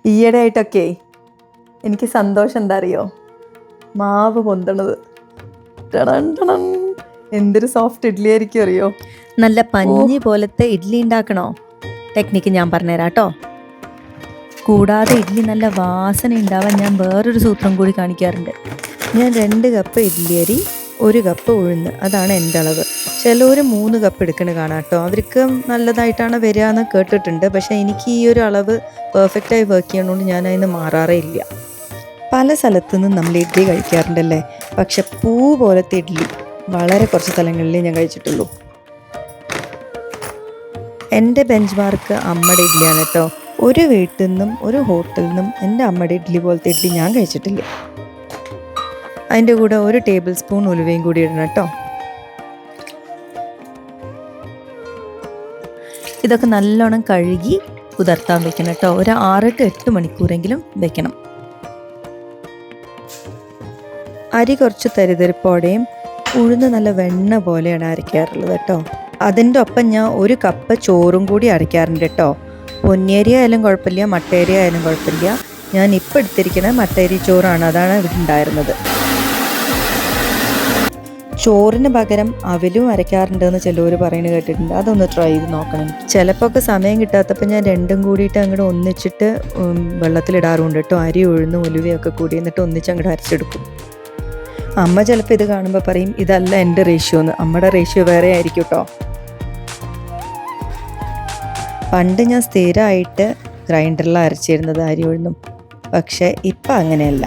ഈയിടെ ആയിട്ടൊക്കെ എനിക്ക് സന്തോഷം എന്താ അറിയോ, മാവ് പൊന്തണത്. ടടൻ ടടൻ. എന്തൊരു സോഫ്റ്റ് ഇഡ്ഡലി ആയിരിക്കും അറിയോ. നല്ല പഞ്ഞി പോലത്തെ ഇഡ്ഡലി ഉണ്ടാക്കണോ? ടെക്നിക്ക് ഞാൻ പറഞ്ഞുതരാം കേട്ടോ. കൂടാതെ ഇഡ്ഡലി നല്ല വാസന ഉണ്ടാവാൻ ഞാൻ വേറൊരു സൂത്രം കൂടി കാണിക്കാറുണ്ട്. ഞാൻ 2 കപ്പ് ഇഡ്ഡലി അരി, 1 കപ്പ് ഉഴുന്ന്, അതാണ് എൻ്റെ അളവ്. ചിലർ 3 കപ്പ് എടുക്കണ കാണാം കേട്ടോ. അവർക്ക് നല്ലതായിട്ടാണ് വരിക എന്ന് കേട്ടിട്ടുണ്ട്. പക്ഷേ എനിക്ക് ഈ ഒരു അളവ് പെർഫെക്റ്റായി വർക്ക് ചെയ്യണോണ്ട് ഞാൻ അതിന് മാറാറേ ഇല്ല. പല സ്ഥലത്തുനിന്നും നമ്മൾ ഇഡ്ഡലി കഴിക്കാറുണ്ടല്ലേ, പക്ഷെ പൂ പോലത്തെ ഇഡ്ഡലി വളരെ കുറച്ച് സ്ഥലങ്ങളിലേ ഞാൻ കഴിച്ചിട്ടുള്ളൂ. എൻ്റെ ബെഞ്ച് മാർക്ക് അമ്മയുടെ ഇഡ്ഡലിയാണ് കേട്ടോ. ഒരു വീട്ടിൽ നിന്നും ഒരു ഹോട്ടലിൽ നിന്നും എൻ്റെ അമ്മയുടെ ഇഡ്ഡലി പോലത്തെ ഇഡ്ഡലി ഞാൻ കഴിച്ചിട്ടില്ല. അതിൻ്റെ കൂടെ 1 ടേബിൾ സ്പൂൺ ഉലുവയും കൂടി ഇടണം കേട്ടോ. ഇതൊക്കെ നല്ലോണം കഴുകി കുതിർത്താൻ വെക്കണം കേട്ടോ. ഒരു 6 to 8 മണിക്കൂറെങ്കിലും വെക്കണം. അരി കുറച്ച് തരിതരിപ്പോടെയും ഉഴുന്ന് നല്ല വെണ്ണ പോലെയാണ് അരയ്ക്കാറുള്ളത് കേട്ടോ. അതിൻ്റെ ഒപ്പം ഞാൻ 1 കപ്പ് ചോറും കൂടി അരയ്ക്കാറുണ്ട് കേട്ടോ. പൊന്നിയരി ആയാലും കുഴപ്പമില്ല, മട്ടയരി ആയാലും കുഴപ്പമില്ല. ഞാൻ ഇപ്പോൾ എടുത്തിരിക്കുന്നത് മട്ടയരി ചോറാണ്, അതാണ് ഇവിടെ ഉണ്ടായിരുന്നത്. ചോറിന് പകരം അവലും അരയ്ക്കാറുണ്ടെന്ന് ചിലവർ പറയുന്നത് കേട്ടിട്ടുണ്ട്. അതൊന്ന് ട്രൈ ചെയ്ത് നോക്കണം. ചിലപ്പോൾ ഒക്കെ സമയം കിട്ടാത്തപ്പോൾ ഞാൻ രണ്ടും കൂടിയിട്ട് അങ്ങോട്ട് ഒന്നിച്ചിട്ട് വെള്ളത്തിലിടാറുണ്ട് കേട്ടോ. അരി ഉഴുന്ന് ഉലുവയൊക്കെ കൂടി എന്നിട്ട് ഒന്നിച്ച് അങ്ങോട്ട് അരച്ചെടുക്കും. അമ്മ ചിലപ്പോൾ ഇത് കാണുമ്പോൾ പറയും ഇതല്ല എൻ്റെ റേഷ്യോ എന്ന്. അമ്മയുടെ റേഷ്യോ വേറെ ആയിരിക്കും കേട്ടോ. പണ്ട് ഞാൻ സ്ഥിരമായിട്ട് ഗ്രൈൻഡറിലാണ് അരച്ചിരുന്നത് അരി ഉഴുന്നും. പക്ഷേ ഇപ്പം അങ്ങനെയല്ല.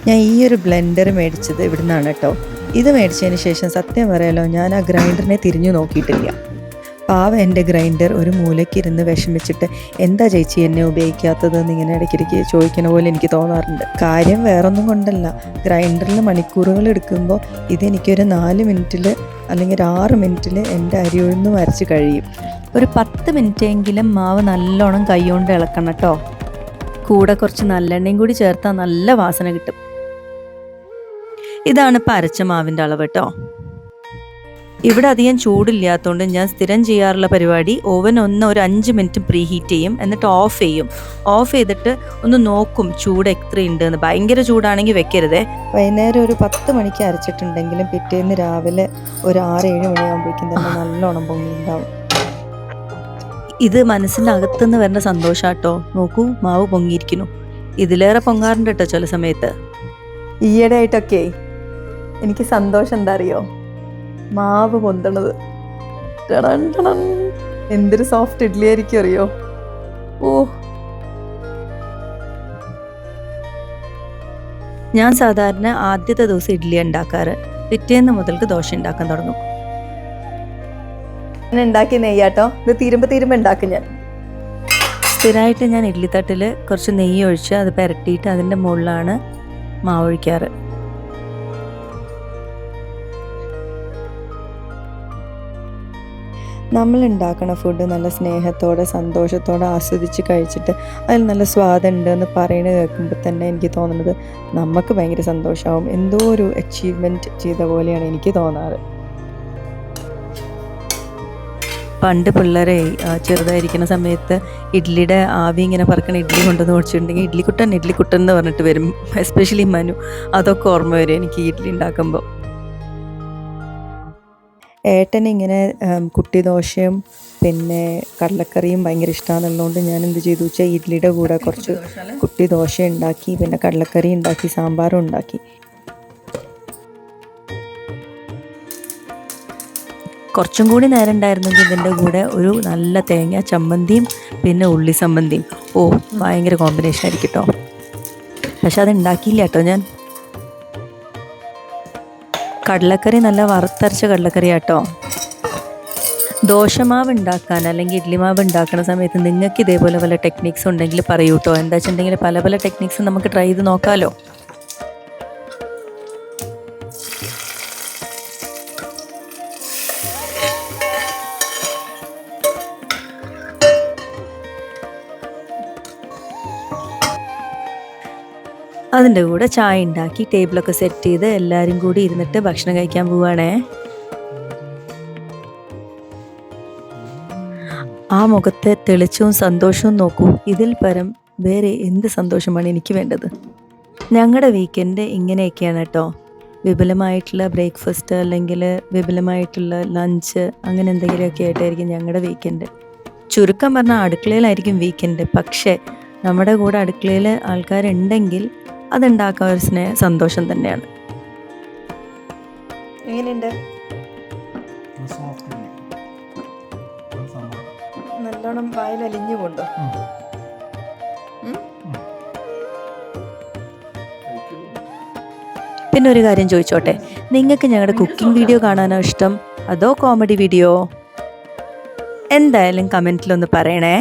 ഞാൻ ഈ ഒരു ബ്ലെൻഡർ മേടിച്ചത് ഇവിടെ നിന്നാണ് കേട്ടോ. ഇത് മേടിച്ചതിന് ശേഷം സത്യം പറയാലോ, ഞാൻ ആ ഗ്രൈൻഡറിനെ തിരിഞ്ഞു നോക്കിയിട്ടില്ല. പാവ എൻ്റെ ഗ്രൈൻഡർ ഒരു മൂലയ്ക്കിരുന്ന് വിഷമിച്ചിട്ട് എന്താ ചേച്ചി എന്നെ ഉപയോഗിക്കാത്തതെന്ന് ഇങ്ങനെ ഇടയ്ക്കിടയ്ക്ക് ചോദിക്കണ പോലെ എനിക്ക് തോന്നാറുണ്ട്. കാര്യം വേറൊന്നും കൊണ്ടല്ല, ഗ്രൈൻഡറിൽ മണിക്കൂറുകൾ എടുക്കുമ്പോൾ ഇതെനിക്കൊരു 4 മിനിറ്റിൽ അല്ലെങ്കിൽ 6 മിനിറ്റിൽ എൻ്റെ അരി ഉഴുന്ന് അരച്ച് കഴിയും. ഒരു 10 മിനിറ്റെങ്കിലും മാവ് നല്ലോണം കൈകൊണ്ട് ഇളക്കണം കേട്ടോ. കൂടെ കുറച്ച് നല്ലെണ്ണയും കൂടി ചേർത്താൽ നല്ല വാസന കിട്ടും. ഇതാണ് ഇപ്പം അരച്ച മാവിൻ്റെ അളവ് കേട്ടോ. ഇവിടെ അധികം ചൂടില്ലാത്തതുകൊണ്ട് ഞാൻ സ്ഥിരം ചെയ്യാറുള്ള പരിപാടി, ഓവൻ ഒരു 5 മിനിറ്റ് പ്രീ ഹീറ്റ് ചെയ്യും, എന്നിട്ട് ഓഫ് ചെയ്യും. ഓഫ് ചെയ്തിട്ട് ഒന്ന് നോക്കും ചൂട് എത്രയുണ്ട് എന്ന്. ഭയങ്കര ചൂടാണെങ്കിൽ വെക്കരുതേ. വൈകുന്നേരം ഒരു 10 മണിക്ക് അരച്ചിട്ടുണ്ടെങ്കിലും പിറ്റേന്ന് രാവിലെ ഒരു 6-7 മണിയാകുമ്പോഴേക്കും തന്നെ നല്ലോണം പൊങ്ങിയിട്ടുണ്ടാവും. ഇത് മനസ്സിനകത്തുനിന്ന് വരേണ്ട സന്തോഷാട്ടോ. നോക്കൂ, മാവ് പൊങ്ങിയിരിക്കുന്നു. ഇതിലേറെ പൊങ്ങാറുണ്ട് കേട്ടോ ചില സമയത്ത്. ഈയിടെ ആയിട്ടൊക്കെ എനിക്ക് സന്തോഷം എന്താ അറിയോ, മാവ് പൊന്തണത്. ടടൻ ടടൻ. എന്തൊരു സോഫ്റ്റ് ഇഡ്ഡലി ആയിരിക്കും അറിയോ. ഞാൻ സാധാരണ ആദ്യത്തെ ദിവസം ഇഡ്ഡലി ഉണ്ടാക്കാറ്. പിറ്റേന്ന് മുതൽക്ക് ദോശ ഉണ്ടാക്കാൻ തുടങ്ങും. ഞാൻ ഉണ്ടാക്കി നെയ്യാട്ടോ. ഇത് തീരുമ്പോൾ ഉണ്ടാക്കും ഞാൻ. സ്ഥിരമായിട്ട് ഞാൻ ഇഡ്ഡലി തട്ടിൽ കുറച്ച് നെയ്യ് ഒഴിച്ച് അത് പുരട്ടിയിട്ട് അതിൻ്റെ മുകളിലാണ് മാവ് ഒഴിക്കാറ്. നമ്മൾ ഉണ്ടാക്കുന്ന ഫുഡ് നല്ല സ്നേഹത്തോടെ സന്തോഷത്തോടെ ആസ്വദിച്ച് കഴിച്ചിട്ട് അതിൽ നല്ല സ്വാദുണ്ട് എന്ന് പറയുന്നത് കേൾക്കുമ്പോൾ തന്നെ എനിക്ക് തോന്നുന്നത് നമുക്ക് ഭയങ്കര സന്തോഷമാവും. എന്തോ ഒരു അച്ചീവ്മെൻറ്റ് ചെയ്ത പോലെയാണ് എനിക്ക് തോന്നാറ്. പണ്ട് പിള്ളേരെ ചെറുതായിരിക്കുന്ന സമയത്ത് ഇഡ്ഡലിയുടെ ആവി ഇങ്ങനെ പറക്കണ ഇഡ്ഡലി കൊണ്ടുവന്ന് ഓടിച്ചിട്ടുണ്ടെങ്കിൽ ഇഡ്ഡലിക്കുട്ടൻ എന്ന് പറഞ്ഞിട്ട് വരും. എസ്പെഷ്യലി മനു. അതൊക്കെ ഓർമ്മ വരും എനിക്ക് ഇഡ്ഡലി ഉണ്ടാക്കുമ്പോൾ. ഏട്ടനിങ്ങനെ കുട്ടി ദോശയും പിന്നെ കടലക്കറിയും ഭയങ്കര ഇഷ്ടമാണെന്നുള്ളതുകൊണ്ട് ഞാൻ എന്ത് ചെയ്തു വെച്ചാൽ ഇഡ്ഡലിയുടെ കൂടെ കുറച്ച് കുട്ടി ദോശ ഉണ്ടാക്കി, പിന്നെ കടലക്കറി ഉണ്ടാക്കി, സാമ്പാറും ഉണ്ടാക്കി. കുറച്ചും കൂടി നേരം ഉണ്ടായിരുന്നെങ്കിൽ ഇതിൻ്റെ കൂടെ ഒരു നല്ല തേങ്ങ ചമ്മന്തിയും പിന്നെ ഉള്ളി സമ്മന്തിയും. ഭയങ്കര കോമ്പിനേഷൻ ആയിരിക്കും കേട്ടോ. പക്ഷെ അത് ഉണ്ടാക്കിയില്ല കേട്ടോ ഞാൻ. കടലക്കറി നല്ല വറുത്തരച്ച കടലക്കറി കേട്ടോ. ദോശമാവ് ഉണ്ടാക്കാൻ അല്ലെങ്കിൽ ഇഡ്ഡലി മാവ് ഉണ്ടാക്കുന്ന സമയത്ത് നിങ്ങൾക്ക് ഇതേപോലെ പല ടെക്നിക്സ് ഉണ്ടെങ്കിൽ പറയൂ കേട്ടോ. എന്താ വെച്ചിട്ടുണ്ടെങ്കിൽ പല ടെക്നിക്സ് നമുക്ക് ട്രൈ ചെയ്ത് നോക്കാമല്ലോ. അതിൻ്റെ കൂടെ ചായ ഉണ്ടാക്കി ടേബിളൊക്കെ സെറ്റ് ചെയ്ത് എല്ലാവരും കൂടി ഇരുന്നിട്ട് ഭക്ഷണം കഴിക്കാൻ പോവുകയാണേ. ആ മുഖത്തെ തെളിച്ചവും സന്തോഷവും നോക്കൂ. ഇതിൽ പരം വേറെ എന്ത് സന്തോഷമാണ് എനിക്ക് വേണ്ടത്. ഞങ്ങളുടെ വീക്കെൻഡ് ഇങ്ങനെയൊക്കെയാണ് കേട്ടോ. വിപുലമായിട്ടുള്ള ബ്രേക്ക്ഫാസ്റ്റ് അല്ലെങ്കിൽ വിപുലമായിട്ടുള്ള ലഞ്ച് അങ്ങനെ എന്തെങ്കിലുമൊക്കെ ആയിട്ടായിരിക്കും ഞങ്ങളുടെ വീക്കെൻഡ്. ചുരുക്കം പറഞ്ഞാൽ അടുക്കളയിലായിരിക്കും വീക്കെൻഡ്. പക്ഷേ നമ്മുടെ കൂടെ അടുക്കളയിൽ ആൾക്കാരുണ്ടെങ്കിൽ അതുണ്ടാക്കാൻ ഒരു സന്തോഷം തന്നെയാണ്. എങ്ങനെയുണ്ട്? നല്ലോണം വായിൽ അലിഞ്ഞു കൊണ്ടോ? പിന്നെ ഒരു കാര്യം ചോദിച്ചോട്ടെ, നിങ്ങൾക്ക് ഞങ്ങളുടെ കുക്കിംഗ് വീഡിയോ കാണാനോ ഇഷ്ടം അതോ കോമഡി വീഡിയോ? എന്തായാലും കമൻറ്റിലൊന്ന് പറയണേ.